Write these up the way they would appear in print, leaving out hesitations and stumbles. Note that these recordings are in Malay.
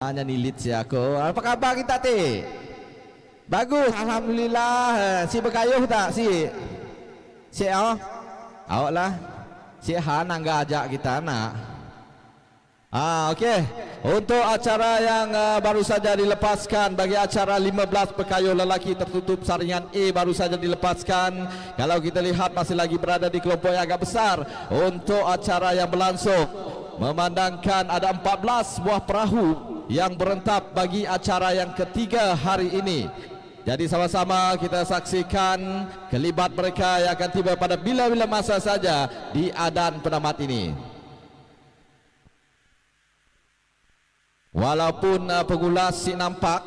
Hanya nilit si aku. Apa kabar kita ti? Bagus, alhamdulillah. Si berkayuh tak si? Si awak lah. Si Han angga ajak kita nak. Okey. Untuk acara yang baru saja dilepaskan, bagi acara 15 pekayuh lelaki tertutup saringan A baru saja dilepaskan. Kalau kita lihat masih lagi berada di kelompok yang agak besar. Untuk acara yang berlangsung, memandangkan ada 14 buah perahu yang berentap bagi acara yang ketiga hari ini. Jadi sama-sama kita saksikan kelibat mereka yang akan tiba pada bila-bila masa saja di Adan Penamat ini. Walaupun pengulas si nampak,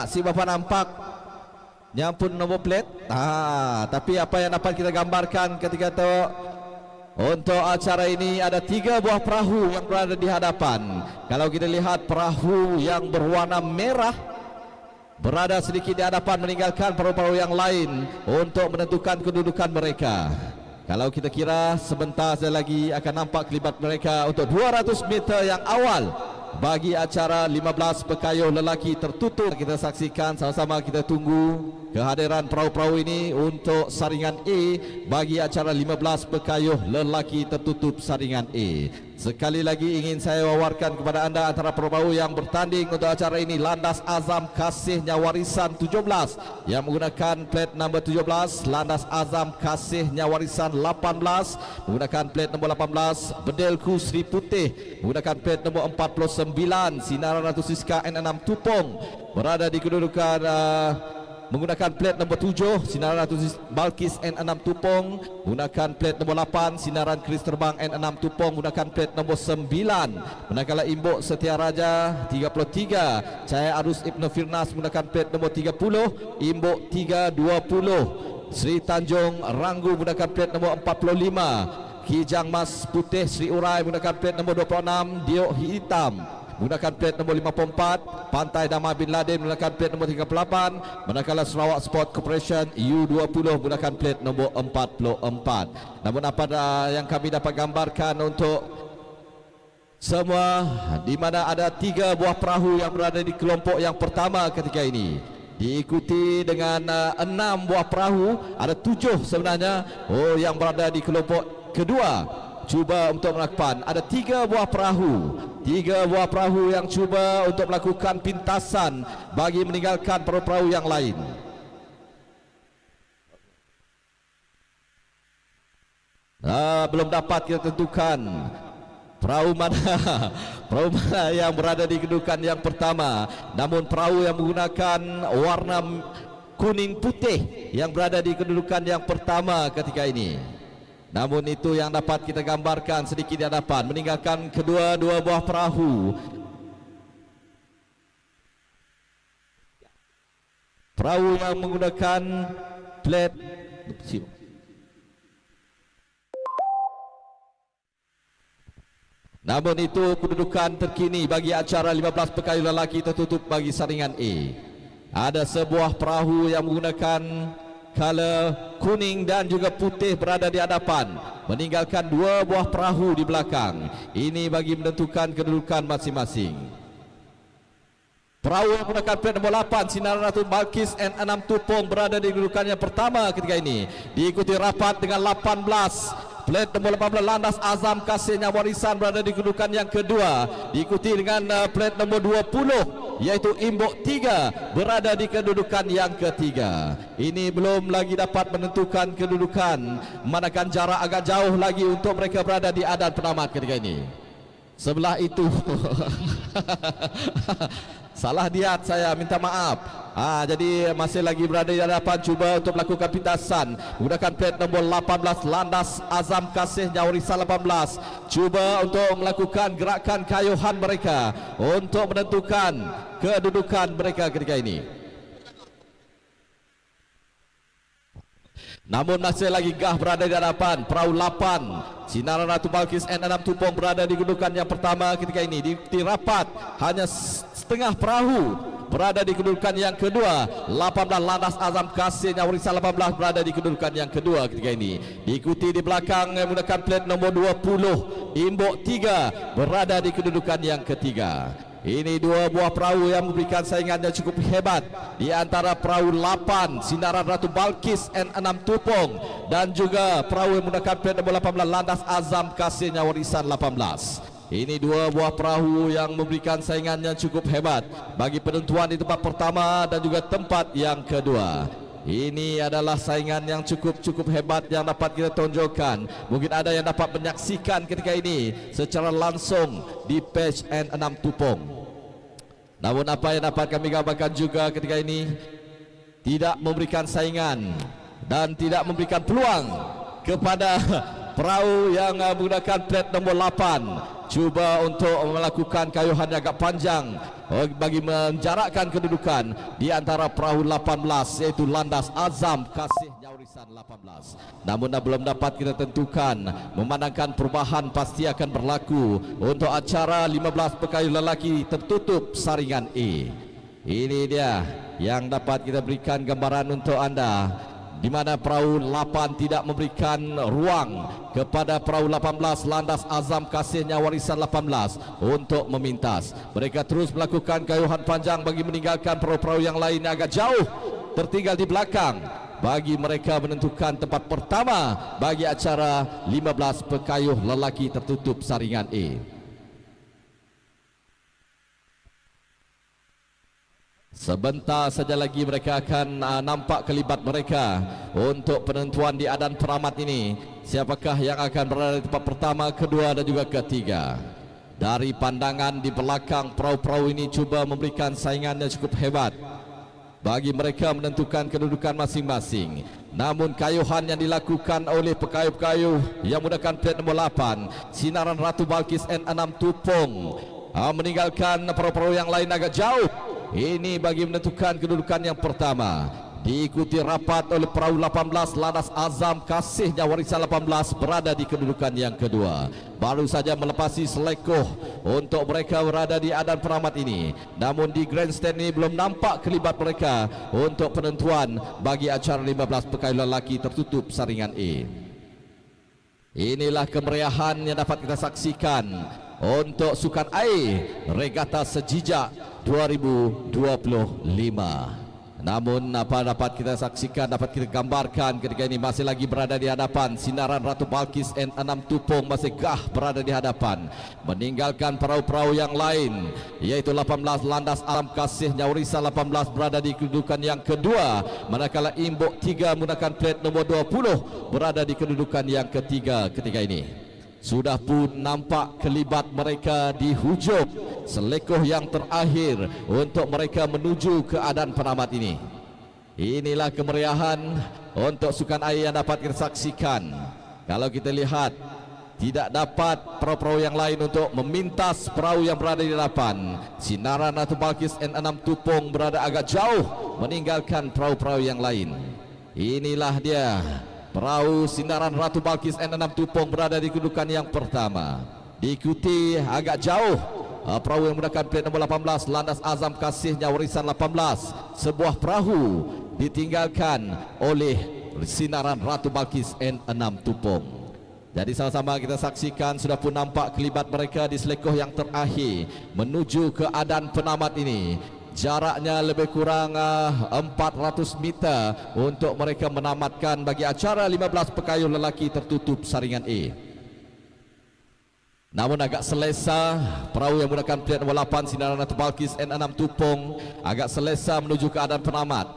si bapa nampak yang pun nombor plate, tapi apa yang dapat kita gambarkan ketika itu, untuk acara ini ada 3 buah perahu yang berada di hadapan. Kalau kita lihat perahu yang berwarna merah berada sedikit di hadapan meninggalkan perahu-perahu yang lain untuk menentukan kedudukan mereka. Kalau kita kira sebentar saja lagi akan nampak kelibat mereka untuk 200 meter yang awal bagi acara 15 pekayuh lelaki tertutup. Kita saksikan sama-sama, kita tunggu kehadiran perahu-perahu ini untuk saringan A bagi acara 15 pekayuh lelaki tertutup saringan A. Sekali lagi ingin saya wawarkan kepada anda antara perahu yang bertanding untuk acara ini: Landas Azam Kasihnya Warisan 17 yang menggunakan plat nombor 17, Landas Azam Kasihnya Warisan 18 menggunakan plat nombor 18, Bedelku Sri Putih menggunakan plat nombor 49, Sinaran Ratu Siska N6 Tupong berada di kedudukan menggunakan plat nombor 7, Sinaran Ratu Balkis N6 Tupong menggunakan plat nombor 8, Sinaran Kris Terbang N6 Tupong menggunakan plat nombor 9. Manakala Imbok Setia Raja 33, Cahaya Arus Ibnu Firnas menggunakan plat nombor 30, Imbok 320, Sri Tanjung Ranggu menggunakan plat nombor 45, Kijang Mas Putih Sri Urai menggunakan plat nombor 26, Diok Hitam menggunakan plat nombor 54, Pantai Damai Bin Laden menggunakan plat nombor 38, manakala Sarawak Sport Corporation U20 menggunakan plat nombor 44. Namun apa yang kami dapat gambarkan untuk semua, di mana ada 3 buah perahu yang berada di kelompok yang pertama ketika ini, diikuti dengan 6 buah perahu, ada 7 sebenarnya yang berada di kelompok kedua. Cuba untuk melakukan, ada 3 buah perahu, 3 buah perahu yang cuba untuk melakukan pintasan bagi meninggalkan perahu-perahu yang lain. Belum dapat kita tentukan perahu mana yang berada di kedudukan yang pertama. Namun perahu yang menggunakan warna kuning putih yang berada di kedudukan yang pertama ketika ini. Namun itu yang dapat kita gambarkan sedikit di hadapan, meninggalkan kedua-dua buah perahu. Perahu yang menggunakan plat namun itu kedudukan terkini bagi acara 15 pekayuh lelaki tertutup bagi saringan A. Ada sebuah perahu yang menggunakan color kuning dan juga putih berada di hadapan, meninggalkan 2 buah perahu di belakang. Ini bagi menentukan kedudukan masing-masing. Perahu yang menggunakan plat nombor 8, Sinaran Ratu Balkis N6 Tupong berada di kedudukan yang pertama ketika ini, diikuti rapat dengan 18 plat nombor 18, Landas Azam Kasihnya Warisan berada di kedudukan yang kedua, diikuti dengan plat nombor 20 yaitu Imbok 3 berada di kedudukan yang ketiga. Ini belum lagi dapat menentukan kedudukan, manakala jarak agak jauh lagi untuk mereka berada di Adan Penamat ketika ini. Sebelah itu salah diat, saya minta maaf. Jadi masih lagi berada di hadapan, cuba untuk melakukan pintasan menggunakan plat nombor 18, Landas Azam Kasihnya Warisan 18, cuba untuk melakukan gerakan kayuhan mereka untuk menentukan kedudukan mereka ketika ini. Namun masih lagi gah berada di hadapan. Perahu 8 Sinaran Ratu Balkis N6 Tupong berada di kedudukan yang pertama ketika ini, di rapat hanya setengah perahu berada di kedudukan yang kedua. 18 Landas Azam Kasihnya Warisan 18 berada di kedudukan yang kedua ketika ini, diikuti di belakang menggunakan plat nombor 20 Imbok 3 berada di kedudukan yang ketiga. Ini dua buah perahu yang memberikan saingan yang cukup hebat. Di antara perahu 8 Sinaran Ratu Balkis N6 Tupong dan juga perahu yang menggunakan plat nombor 18 Landas Azam Kasihnya Warisan 18. Ini dua buah perahu yang memberikan saingan yang cukup hebat bagi penentuan di tempat pertama dan juga tempat yang kedua. Ini adalah saingan yang cukup hebat yang dapat kita tonjolkan. Mungkin ada yang dapat menyaksikan ketika ini secara langsung di page N6 Tupong. Namun apa yang dapat kami gambarkan juga ketika ini, tidak memberikan saingan dan tidak memberikan peluang kepada perahu yang menggunakan plat nombor 8. Cuba untuk melakukan kayuhan yang agak panjang bagi menjarakkan kedudukan di antara perahu 18 yaitu Landas Azam Kasihnya Warisan 18. Namun belum dapat kita tentukan, memandangkan perubahan pasti akan berlaku untuk acara 15 pekayuh lelaki tertutup saringan E. Ini dia yang dapat kita berikan gambaran untuk anda, di mana perahu 8 tidak memberikan ruang kepada perahu 18 Landas Azam Kasihnya Warisan 18 untuk memintas. Mereka terus melakukan kayuhan panjang bagi meninggalkan perahu-perahu yang lain yang agak jauh tertinggal di belakang, bagi mereka menentukan tempat pertama bagi acara 15 pekayuh lelaki tertutup saringan E. Sebentar saja lagi mereka akan nampak kelibat mereka untuk penentuan di adan peramat ini. Siapakah yang akan berada di tempat pertama, kedua dan juga ketiga. Dari pandangan di belakang, perahu-perahu ini cuba memberikan saingan yang cukup hebat bagi mereka menentukan kedudukan masing-masing. Namun kayuhan yang dilakukan oleh pekayuh-pekayuh yang menggunakan plat nombor 8 Sinaran Ratu Balkis N6 Tupong meninggalkan perahu-perahu yang lain agak jauh. Ini bagi menentukan kedudukan yang pertama. Diikuti rapat oleh perahu 18 Landas Azam Kasihnya Warisan 18 berada di kedudukan yang kedua. Baru saja melepasi selekoh untuk mereka berada di adan peramat ini. Namun di grandstand ini belum nampak kelibat mereka untuk penentuan bagi acara 15 pekayuh lelaki tertutup saringan E. Inilah kemeriahan yang dapat kita saksikan untuk sukan air Regata Sejijak 2025. Namun apa dapat kita saksikan, dapat kita gambarkan ketika ini masih lagi berada di hadapan Sinaran Ratu Balkis N6 Tupong masih gah berada di hadapan, meninggalkan perahu-perahu yang lain yaitu 18 Landas Azam Kasihnya Warisan 18 berada di kedudukan yang kedua, manakala Imbok 3 menggunakan plat nombor 20 berada di kedudukan yang ketiga ketika ini. Sudah pun nampak kelibat mereka di hujung selekoh yang terakhir untuk mereka menuju ke adan peramat ini. Inilah kemeriahan untuk sukan air yang dapat kita saksikan. Kalau kita lihat, tidak dapat perahu-perahu yang lain untuk memintas perahu yang berada di hadapan. Sinaran Ratu Balkis N6 Tupong berada agak jauh meninggalkan perahu-perahu yang lain. Inilah dia, perahu Sinaran Ratu Balkis N6 Tupong berada di kedudukan yang pertama. Diikuti agak jauh perahu yang menggunakan plat nombor 18 Landas Azam Kasihnya Warisan 18. Sebuah perahu ditinggalkan oleh Sinaran Ratu Balkis N6 Tupong. Jadi sama-sama kita saksikan, sudah pun nampak kelibat mereka di selekoh yang terakhir menuju ke adan penamat ini. Jaraknya lebih kurang 400 meter untuk mereka menamatkan bagi acara 15 pekayuh lelaki tertutup saringan E. Namun agak selesa perahu yang menggunakan plat nombor 8 Sinaran Ratu Balkis N6 Tupong agak selesa menuju ke adan penamat,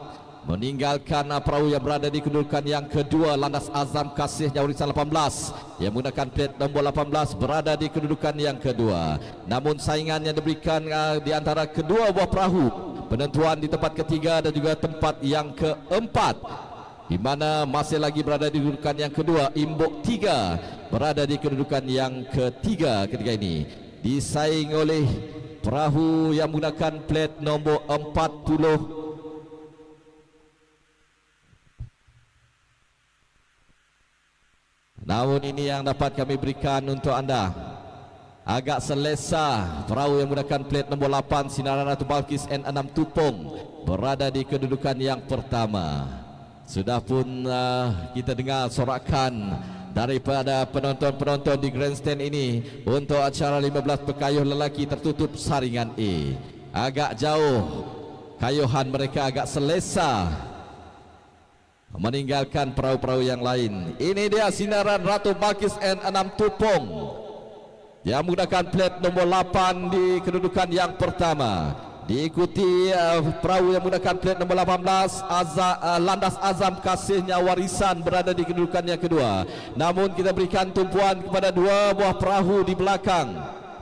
meninggalkan perahu yang berada di kedudukan yang kedua Landas Azam Kasihnya Warisan 18 yang menggunakan plat nombor 18 berada di kedudukan yang kedua. Namun saingan yang diberikan di antara kedua buah perahu, penentuan di tempat ketiga dan juga tempat yang keempat, di mana masih lagi berada di kedudukan yang kedua. Imbok 3 berada di kedudukan yang ketiga ketika ini, disaing oleh perahu yang menggunakan plat nombor 40. Namun ini yang dapat kami berikan untuk anda, agak selesa perahu yang menggunakan plat nombor 8 Sinaran Ratu Balkis N6 Tupong berada di kedudukan yang pertama. Sudah pun kita dengar sorakan daripada penonton-penonton di grandstand ini untuk acara 15 pekayuh lelaki tertutup saringan A. Agak jauh, kayuhan mereka agak selesa meninggalkan perahu-perahu yang lain. Ini dia sinaran Ratu Balkis and 6 Tupong yang menggunakan plat nombor 8 di kedudukan yang pertama. Diikuti perahu yang menggunakan plat nombor 18 Landas Azam Kasihnya Warisan berada di kedudukan yang kedua. Namun kita berikan tumpuan kepada dua buah perahu di belakang.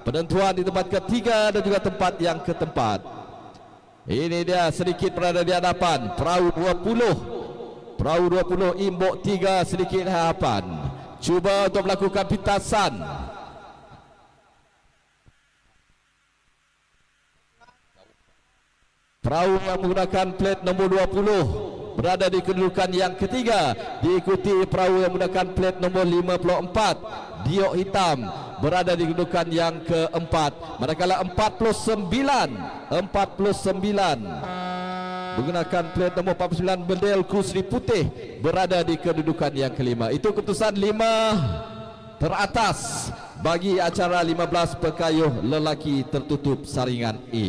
Penentuan di tempat ketiga dan juga tempat yang keempat. Ini dia sedikit berada di hadapan perahu 20. Perahu 20 Imbok 3 sedikit hadapan. Cuba untuk melakukan pintasan. Perahu yang menggunakan plat nombor 20 berada di kedudukan yang ketiga. Diikuti perahu yang menggunakan plat nombor 54 Diok Hitam berada di kedudukan yang keempat. Manakala 49 menggunakan plat nombor 49 Bedel Kusri Putih berada di kedudukan yang kelima. Itu keputusan 5 teratas bagi acara 15 pekayuh lelaki tertutup saringan A.